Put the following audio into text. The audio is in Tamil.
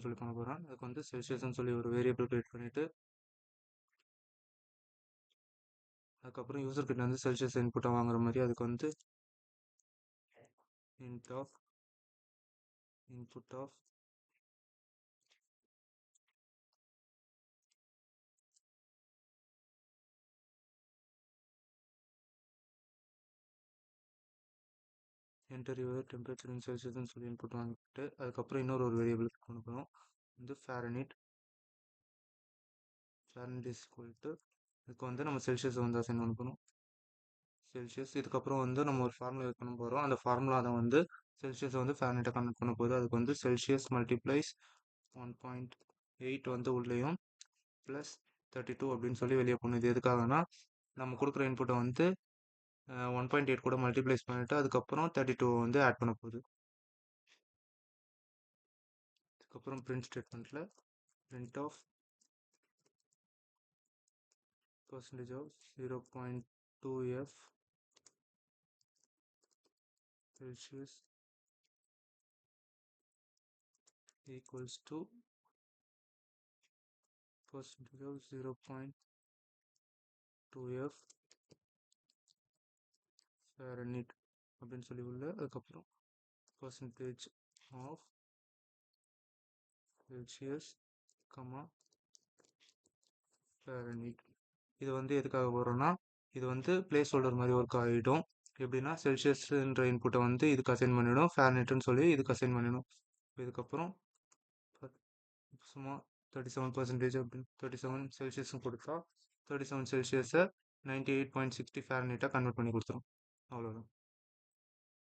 அப்படின்னு சொல்லி பண்ண போகிறோம். அதுக்கு வந்து செல்சியஸ்ன்னு சொல்லி ஒரு வேரியபிள் கிரியேட் பண்ணிவிட்டு அதுக்கப்புறம் யூசர் கிட்ட வந்து செல்சியஸ் இன்புட்டாக வாங்குற மாதிரி அதுக்கு வந்து int of input of enter your temperature in celsiusன்னு சொல்லி இன்புட் வாங்கிட்டு அதுக்கப்புறம் இன்னொரு வேரியபிள் கொண்டு போகிறோம் வந்து Fahrenheit is equal to இதுக்கு வந்து நம்ம செல்சியஸ் வந்து அசைன் பண்ண போகிறோம் செல்சியஸ். இதுக்கப்புறம் வந்து நம்ம ஒரு ஃபார்முலா யூஸ் பண்ண போகிறோம். அந்த ஃபார்முலா அதை வந்து செல்சியஸை வந்து Fahrenheit கன்வெர்ட் பண்ண போகுது. அதுக்கு வந்து செல்சியஸ் மல்டிப்ளைஸ் 1.8 வந்து உள்ளேயும் ப்ளஸ் 32 அப்படின்னு சொல்லி வெளியே போகணும். இது எதுக்காகனா நம்ம கொடுக்குற இன்புட்டை வந்து 1.8 கூட மல்டிப்ளைஸ் பண்ணிவிட்டு அதுக்கப்புறம் 32 வந்து ஆட் பண்ண போகுது. அதுக்கப்புறம் பிரிண்ட் ஸ்டேட்மெண்ட்டில் print of percentage of 0.2f Celsius equals to percentage of 0.2f Fahrenheit அப்படின்னு சொல்லி உள்ள அதுக்கப்புறம் percentage of Celsius, Fahrenheit. இது வந்து எதுக்காக போகிறோம்னா இது வந்து பிளேஸ் ஹோல்டர் மாதிரி ஒர்க் ஆகிடும். எப்படின்னா செல்சியஸ்ன்ற இன்புட்டை வந்து இதுக்கு அசைன் பண்ணிவிடும், Fahrenheitன்னு சொல்லி இதுக்கு அசைன் பண்ணிடும். இதுக்கப்புறம் சும்மா 37% அப்படின்னு 37 செல்சியஸ்ன்னு கொடுத்தா 37 செல்சியஸை 98.60 Fahrenheit கன்வெர்ட் பண்ணி கொடுத்துரும். அவ்வளோதான்.